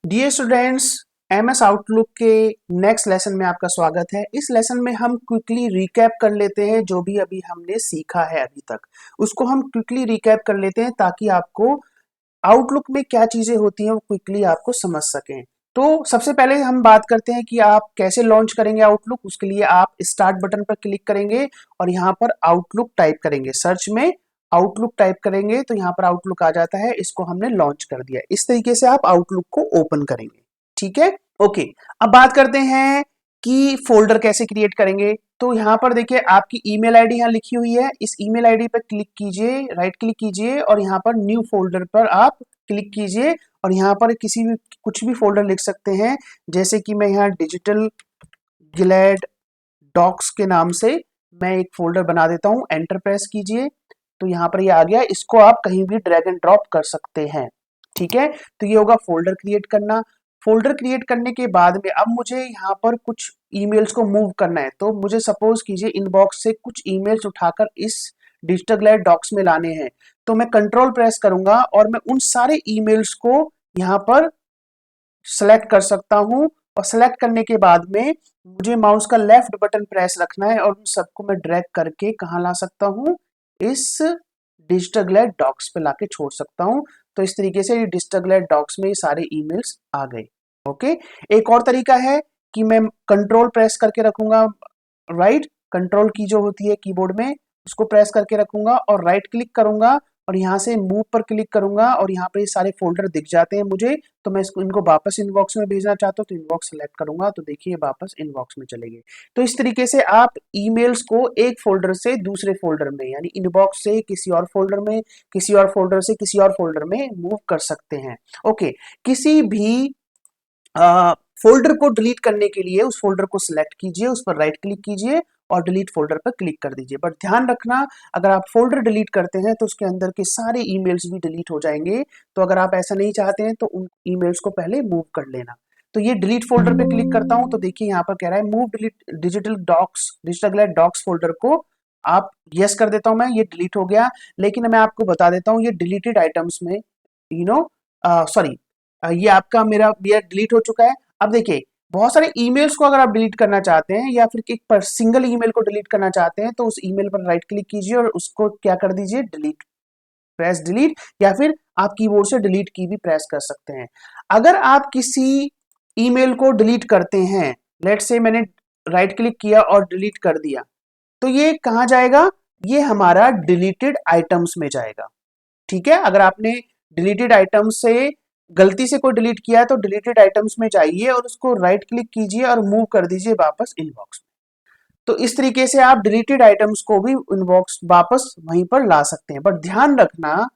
Dear students, MS outlook के next lesson में आपका स्वागत है। इस लेसन में हम क्विकली रिकैप कर लेते हैं जो भी अभी हमने सीखा है अभी तक, उसको हम क्विकली रिकैप कर लेते हैं ताकि आपको आउटलुक में क्या चीजें होती हैं वो क्विकली आपको समझ सकें। तो सबसे पहले हम बात करते हैं कि आप कैसे लॉन्च करेंगे आउटलुक। उसके लिए आप स्टार्ट बटन पर क्लिक करेंगे और यहाँ पर आउटलुक टाइप करेंगे। सर्च में आउटलुक टाइप करेंगे तो यहाँ पर आउटलुक आ जाता है। इसको हमने लॉन्च कर दिया। इस तरीके से आप आउटलुक को ओपन करेंगे। ठीक है, ओके। अब बात करते हैं कि फोल्डर कैसे क्रिएट करेंगे। तो यहाँ पर देखिए आपकी ईमेल आईडी यहाँ लिखी हुई है। इस ईमेल आईडी पर क्लिक कीजिए, राइट क्लिक कीजिए और यहाँ पर न्यू फोल्डर पर आप क्लिक कीजिए और यहाँ पर किसी भी कुछ भी फोल्डर लिख सकते हैं। जैसे कि मैं यहाँ डिजिटल ग्लैड डॉक्स के नाम से मैं एक फोल्डर बना देता हूँ। एंटर प्रेस कीजिए तो यहाँ पर ये आ गया। इसको आप कहीं भी ड्रैग एंड ड्रॉप कर सकते हैं। ठीक है, तो ये होगा फोल्डर क्रिएट करना। फोल्डर क्रिएट करने के बाद में अब मुझे यहाँ पर कुछ ईमेल्स को मूव करना है। तो मुझे सपोज कीजिए इनबॉक्स से कुछ ईमेल्स उठाकर इस डिजिटल ग्लैड डॉक्स में लाने हैं। तो मैं कंट्रोल प्रेस करूंगा और मैं उन सारे ईमेल्स को यहाँ पर सेलेक्ट कर सकता हूं। और सेलेक्ट करने के बाद में मुझे माउस का लेफ्ट बटन प्रेस रखना है और उन सबको मैं ड्रैग करके कहाँ ला सकता हूँ, इस डिजिटल ग्लैड डॉक्स पे लाके छोड़ सकता हूँ। तो इस तरीके से डिजिटल ग्लैड डॉक्स में ये सारे ईमेल्स आ गए। ओके, एक और तरीका है कि मैं कंट्रोल प्रेस करके रखूंगा, राइट कंट्रोल की जो होती है कीबोर्ड में उसको प्रेस करके रखूंगा और राइट क्लिक करूंगा और यहाँ से मूव पर क्लिक करूंगा और यहाँ पर ये सारे फोल्डर दिख जाते हैं मुझे। तो मैं इसको इनको वापस इनबॉक्स में भेजना चाहता हूँ तो इनबॉक्स सेलेक्ट करूंगा तो देखिए वापस इनबॉक्स में चले गए। तो इस तरीके से आप ईमेल्स को एक फोल्डर से दूसरे फोल्डर में यानी इनबॉक्स से किसी और फोल्डर में, किसी और फोल्डर से किसी और फोल्डर में मूव कर सकते हैं। ओके, किसी भी फोल्डर को डिलीट करने के लिए उस फोल्डर को सिलेक्ट कीजिए, उस पर राइट क्लिक कीजिए और डिलीट फोल्डर पर क्लिक कर दीजिए। बट ध्यान रखना, अगर आप फोल्डर डिलीट करते हैं तो उसके अंदर के सारे ईमेल्स भी डिलीट हो जाएंगे। तो अगर आप ऐसा नहीं चाहते हैं तो उन ईमेल्स को पहले मूव कर लेना। तो ये डिलीट फोल्डर पे क्लिक करता हूं तो देखिए यहाँ पर कह रहा है move delete digital docs, digital glad docs folder को आप यस कर देता हूं मैं, ये डिलीट हो गया। लेकिन मैं आपको बता देता हूँ ये डिलीटेड आइटम्स में सॉरी, ये आपका मेरा डिलीट हो चुका है। अब देखिए बहुत सारे ईमेल्स को अगर आप डिलीट करना चाहते हैं या फिर एक पर सिंगल ईमेल को डिलीट करना चाहते हैं तो उस ईमेल पर राइट क्लिक कीजिए और उसको क्या कर दीजिए, डिलीट, प्रेस डिलीट, या फिर आप कीबोर्ड से डिलीट की भी प्रेस कर सकते हैं। अगर आप किसी ईमेल को डिलीट करते हैं, लेट्स से मैंने राइट क्लिक किया और डिलीट कर दिया, तो ये कहाँ जाएगा, ये हमारा डिलीटेड आइटम्स में जाएगा। ठीक है, अगर आपने डिलीटेड आइटम से गलती से कोई डिलीट किया है तो डिलीटेड आइटम्स में जाइए और उसको राइट क्लिक कीजिए और मूव कर दीजिए वापस इनबॉक्स में। तो इस तरीके से आप डिलीटेड आइटम्स को भी इनबॉक्स वापस वहीं पर ला सकते हैं। बट ध्यान रखना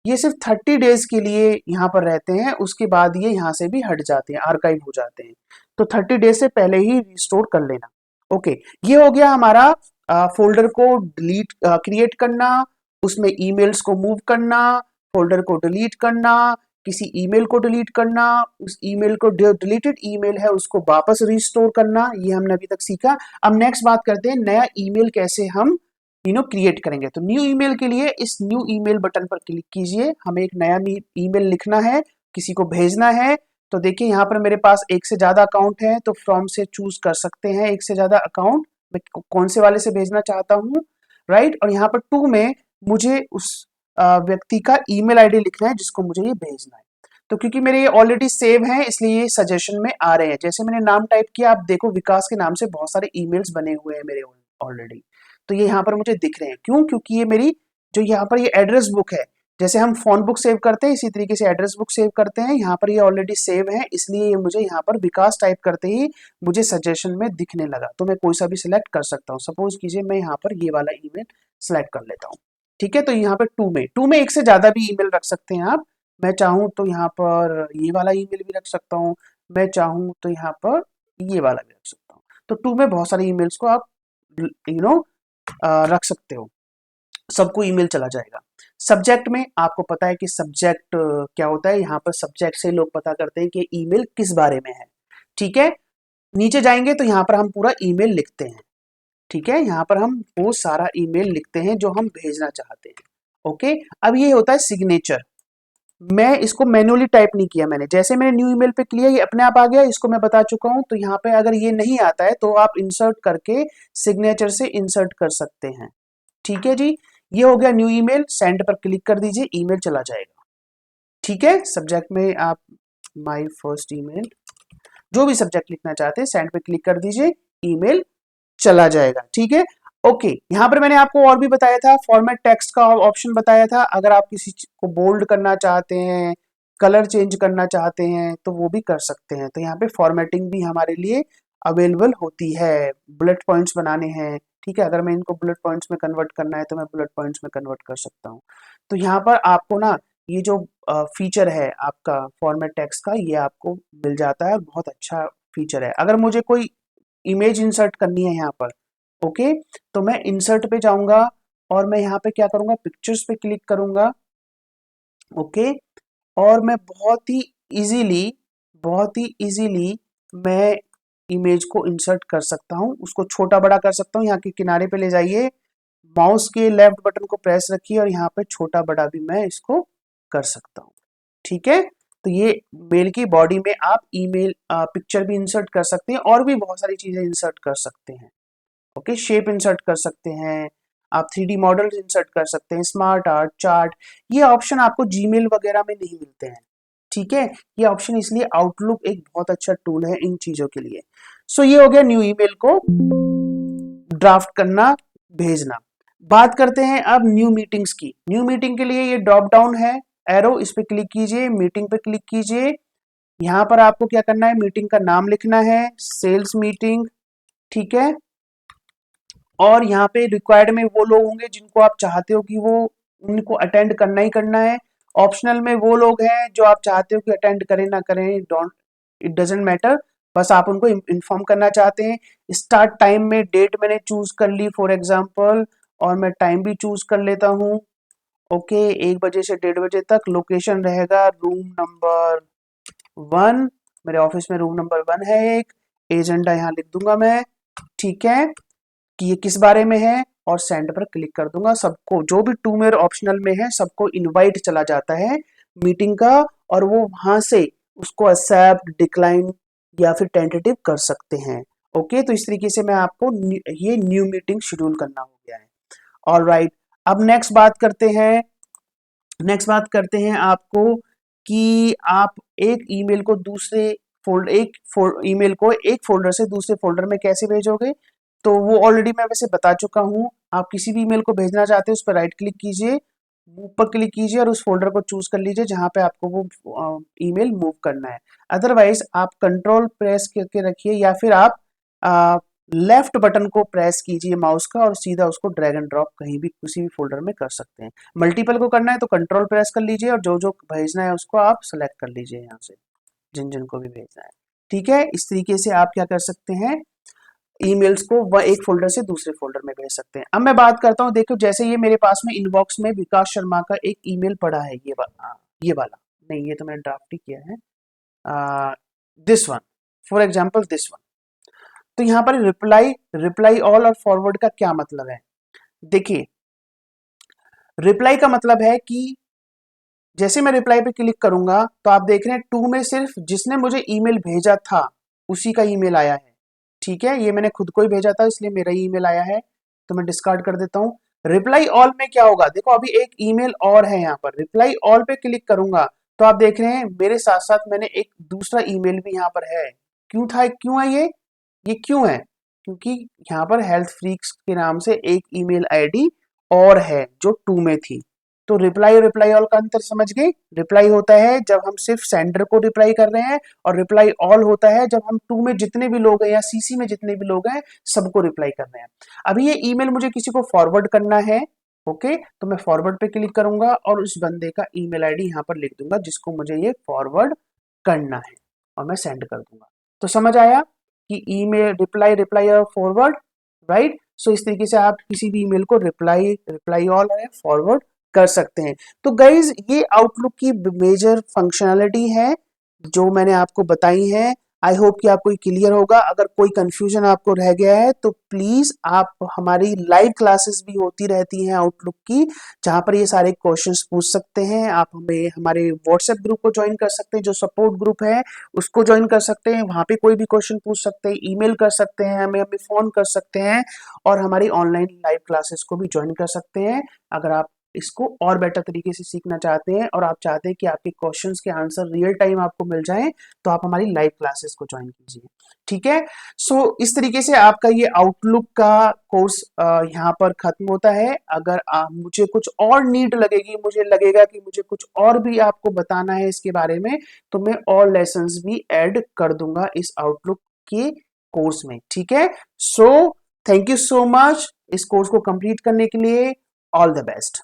ये सिर्फ 30 डेज के लिए यहाँ पर रहते हैं, उसके बाद ये यहाँ से भी हट जाते हैं, आर्काइव हो जाते हैं। तो 30 डेज से पहले ही रिस्टोर कर लेना। ओके, ये हो गया हमारा फोल्डर को डिलीट क्रिएट करना, उसमें ईमेल्स को मूव करना, फोल्डर को डिलीट करना, किसी ईमेल को डिलीट करना, उस ईमेल को जो डिलीटेड ईमेल है उसको वापस रिस्टोर करना, ये हमने अभी तक सीखा। अब नेक्स्ट बात करते हैं नया ईमेल कैसे हम क्रिएट करेंगे। तो न्यू ईमेल के लिए इस न्यू ईमेल बटन पर क्लिक कीजिए। हमें एक नया ईमेल लिखना है, किसी को भेजना है। तो देखिए यहाँ पर मेरे पास एक से ज्यादा अकाउंट है तो फ्रॉम से चूज कर सकते हैं एक से ज्यादा अकाउंट, मैं कौन से वाले से भेजना चाहता हूँ, राइट। और यहाँ पर टू में मुझे उस व्यक्ति का ईमेल आईडी लिखना है जिसको मुझे ये भेजना है। तो क्योंकि मेरे ये ऑलरेडी सेव हैं इसलिए ये सजेशन में आ रहे हैं। जैसे मैंने नाम टाइप किया, आप देखो विकास के नाम से बहुत सारे ईमेल्स बने हुए हैं मेरे ऑलरेडी। तो ये यहाँ पर मुझे दिख रहे हैं, क्यों, क्योंकि ये मेरी जो यहाँ पर ये एड्रेस बुक है, जैसे हम फोन बुक सेव करते हैं इसी तरीके से एड्रेस बुक सेव करते हैं। यहाँ पर ये ऑलरेडी सेव है इसलिए ये मुझे यहाँ पर विकास टाइप करते ही मुझे सजेशन में दिखने लगा। तो मैं कोई सा भी सिलेक्ट कर सकता हूँ। सपोज कीजिए मैं यहाँ पर ये वाला ईमेल सेलेक्ट कर लेता हूँ। ठीक है, तो यहाँ पर टू में एक से ज्यादा भी ईमेल रख सकते हैं आप। मैं चाहूँ तो यहाँ पर ये वाला ईमेल भी रख सकता हूँ, मैं चाहूँ तो यहाँ पर ये वाला भी रख सकता हूँ। तो टू में बहुत सारे ईमेल्स को आप रख सकते हो, सबको ईमेल चला जाएगा। सब्जेक्ट में आपको पता है कि सब्जेक्ट क्या होता है, यहाँ पर सब्जेक्ट से लोग पता करते हैं कि ईमेल किस बारे में है। ठीक है, नीचे जाएंगे तो यहाँ पर हम पूरा ईमेल लिखते हैं। ठीक है, यहाँ पर हम वो सारा ईमेल लिखते हैं जो हम भेजना चाहते हैं। ओके, अब ये होता है सिग्नेचर। मैं इसको मैन्युअली टाइप नहीं किया मैंने, जैसे मैंने न्यू ईमेल पे किया ये अपने आप आ गया, इसको मैं बता चुका हूं। तो यहाँ पे अगर ये नहीं आता है तो आप इंसर्ट करके सिग्नेचर से इंसर्ट कर सकते हैं। ठीक है जी, ये हो गया न्यू ईमेल। सेंड पर क्लिक कर दीजिए, ईमेल चला जाएगा। ठीक है, सब्जेक्ट में आप माय फर्स्ट ईमेल जो भी सब्जेक्ट लिखना चाहते हैं सेंड पे क्लिक कर दीजिए, ईमेल चला जाएगा। ठीक है, ओके। यहाँ पर मैंने आपको और भी बताया था, फॉर्मेट टेक्स्ट का ऑप्शन बताया था। अगर आप किसी चीज को बोल्ड करना चाहते हैं, कलर चेंज करना चाहते हैं तो वो भी कर सकते हैं। तो यहाँ पे फॉर्मेटिंग भी हमारे लिए अवेलेबल होती है। बुलेट पॉइंट्स बनाने हैं, ठीक है, अगर मैं इनको बुलेट पॉइंट्स में कन्वर्ट करना है तो मैं बुलेट पॉइंट्स में कन्वर्ट कर सकता हूँ। तो यहाँ पर आपको ना ये जो फीचर है आपका फॉर्मेट टेक्स्ट का, ये आपको मिल जाता है, बहुत अच्छा फीचर है। अगर मुझे कोई इमेज इंसर्ट करनी है यहाँ पर, ओके, तो मैं इंसर्ट पे जाऊंगा और मैं यहाँ पे क्या करूंगा, पिक्चर्स पे क्लिक करूंगा, ओके, और मैं बहुत ही इजीली मैं इमेज को इंसर्ट कर सकता हूँ, उसको छोटा बड़ा कर सकता हूँ। यहाँ के किनारे पे ले जाइए, माउस के लेफ्ट बटन को प्रेस रखिए और यहाँ पे छोटा बड़ा भी मैं इसको कर सकता हूँ। ठीक है, तो ये मेल की बॉडी में आप ईमेल पिक्चर भी इंसर्ट कर सकते हैं और भी बहुत सारी चीजें इंसर्ट कर सकते हैं। ओके, शेप इंसर्ट कर सकते हैं, आप 3D मॉडल इंसर्ट कर सकते हैं, स्मार्ट आर्ट, चार्ट। ये ऑप्शन आपको जीमेल वगैरह में नहीं मिलते हैं। ठीक है, ये ऑप्शन इसलिए आउटलुक एक बहुत अच्छा टूल है इन चीजों के लिए। सो ये हो गया न्यू ईमेल को ड्राफ्ट करना, भेजना। बात करते हैं अब न्यू मीटिंग्स की। न्यू मीटिंग के लिए ये ड्रॉप डाउन है, एरो, इस पे क्लिक कीजिए, मीटिंग पे क्लिक कीजिए। यहाँ पर आपको क्या करना है, मीटिंग का नाम लिखना है, सेल्स मीटिंग। ठीक है, और यहाँ पे रिक्वायर्ड में वो लोग होंगे जिनको आप चाहते हो कि वो उनको अटेंड करना ही करना है। ऑप्शनल में वो लोग हैं जो आप चाहते हो कि अटेंड करें ना करें, डोंट, इट डजेंट मैटर, बस आप उनको इन्फॉर्म करना चाहते हैं। स्टार्ट टाइम में डेट मैंने चूज कर ली फॉर एग्जांपल, और मैं टाइम भी चूज कर लेता हूँ। ओके, 1 बजे से 1:30 बजे तक। लोकेशन रहेगा रूम नंबर 1, मेरे ऑफिस में रूम नंबर 1 है एक। एजेंडा यहाँ लिख दूंगा मैं। ठीक है, कि ये किस बारे में है, और सेंड पर क्लिक कर दूंगा। सबको, जो भी 2 मेरे ऑप्शनल में है, सबको इनवाइट चला जाता है मीटिंग का, और वो वहां से उसको एक्सेप्ट, डिक्लाइन या फिर टेंटेटिव कर सकते हैं। ओके, तो इस तरीके से मैं आपको ये न्यू मीटिंग शेड्यूल करना हो गया है। ऑलराइट, अब नेक्स्ट बात करते हैं आपको कि आप एक ईमेल को दूसरे ईमेल को एक फोल्डर से दूसरे फोल्डर में कैसे भेजोगे। तो वो ऑलरेडी मैं वैसे बता चुका हूँ। आप किसी भी ईमेल को भेजना चाहते हैं उस पर राइट क्लिक कीजिए, मूव पर क्लिक कीजिए और उस फोल्डर को चूज कर लीजिए जहां पे आपको वो ईमेल मूव करना है। अदरवाइज आप कंट्रोल प्रेस करके रखिए या फिर आप लेफ्ट बटन को प्रेस कीजिए माउस का और सीधा उसको ड्रैग एंड ड्रॉप कहीं भी किसी भी फोल्डर में कर सकते हैं। मल्टीपल को करना है तो कंट्रोल प्रेस कर लीजिए और जो जो भेजना है उसको आप सेलेक्ट कर लीजिए यहाँ से, जिन जिन को भी भेजना है। ठीक है, इस तरीके से आप क्या कर सकते हैं, ईमेल्स को वह एक फोल्डर से दूसरे फोल्डर में भेज सकते हैं। अब मैं बात करता हूँ, देखो जैसे ये मेरे पास में इनबॉक्स में विकास शर्मा का एक ईमेल पड़ा है, ये वाला नहीं, ये तो मैंने ड्राफ्ट ही किया है, this one, for example this one. तो यहाँ पर रिप्लाई रिप्लाई ऑल और फॉरवर्ड का क्या मतलब है, देखिए रिप्लाई का मतलब है कि जैसे मैं रिप्लाई पे क्लिक करूंगा तो आप देख रहे हैं 2 में सिर्फ जिसने मुझे ईमेल भेजा था उसी का ईमेल आया है। ठीक है, ये मैंने खुद को ही भेजा था इसलिए मेरा ही ईमेल आया है, तो मैं डिस्कार्ड कर देता हूँ। रिप्लाई ऑल में क्या होगा, देखो अभी एक ईमेल और है यहाँ पर, रिप्लाई ऑल पे क्लिक करूंगा तो आप देख रहे हैं मेरे साथ साथ मैंने एक दूसरा ईमेल भी यहाँ पर है। क्यों है ये क्यों है, क्योंकि यहाँ पर हेल्थ फ्रीक्स के नाम से एक ईमेल आईडी और है जो 2 में थी। तो रिप्लाई और रिप्लाई ऑल का अंतर समझ गए। रिप्लाई होता है जब हम सिर्फ सेंडर को रिप्लाई कर रहे हैं, और रिप्लाई ऑल होता है जब हम 2 में जितने भी लोग हैं या सीसी में जितने भी लोग हैं सबको रिप्लाई कर रहे हैं। अभी ये ईमेल मुझे किसी को फॉरवर्ड करना है, ओके, तो मैं फॉरवर्ड पे क्लिक करूंगा और उस बंदे का ईमेल आईडी यहाँ पर लिख दूंगा जिसको मुझे ये फॉरवर्ड करना है, और मैं सेंड कर दूंगा। तो समझ आया कि ईमेल रिप्लाई रिप्लाई और फॉरवर्ड, राइट। सो इस तरीके से आप किसी भी ईमेल को रिप्लाई रिप्लाई ऑल और फॉरवर्ड कर सकते हैं। तो गाइज ये आउटलुक की मेजर फंक्शनैलिटी है जो मैंने आपको बताई है। आई होप कि आपको क्लियर होगा। अगर कोई कंफ्यूजन आपको रह गया है तो प्लीज आप, हमारी लाइव क्लासेस भी होती रहती हैं आउटलुक की, जहां पर ये सारे क्वेश्चंस पूछ सकते हैं। आप हमें हमारे व्हाट्सएप ग्रुप को ज्वाइन कर सकते हैं, जो सपोर्ट ग्रुप है उसको ज्वाइन कर सकते हैं, वहां पे कोई भी क्वेश्चन पूछ सकते हैं, ईमेल कर सकते हैं, हमें हमें फोन कर सकते हैं, और हमारी ऑनलाइन लाइव क्लासेस को भी ज्वाइन कर सकते हैं। अगर आप इसको और बेटर तरीके से सीखना चाहते हैं और आप चाहते हैं कि आपके क्वेश्चंस के आंसर रियल टाइम आपको मिल जाएं, तो आप हमारी लाइव क्लासेस को ज्वाइन कीजिए। ठीक है। सो इस तरीके से आपका ये आउटलुक का कोर्स यहाँ पर खत्म होता है। अगर मुझे कुछ और नीड लगेगी, मुझे लगेगा कि मुझे कुछ और भी आपको बताना है इसके बारे में, तो मैं और लेसन्स भी ऐड कर दूंगा इस आउटलुक के कोर्स में। ठीक है। So thank you so much इस कोर्स को कंप्लीट करने के लिए। All the best.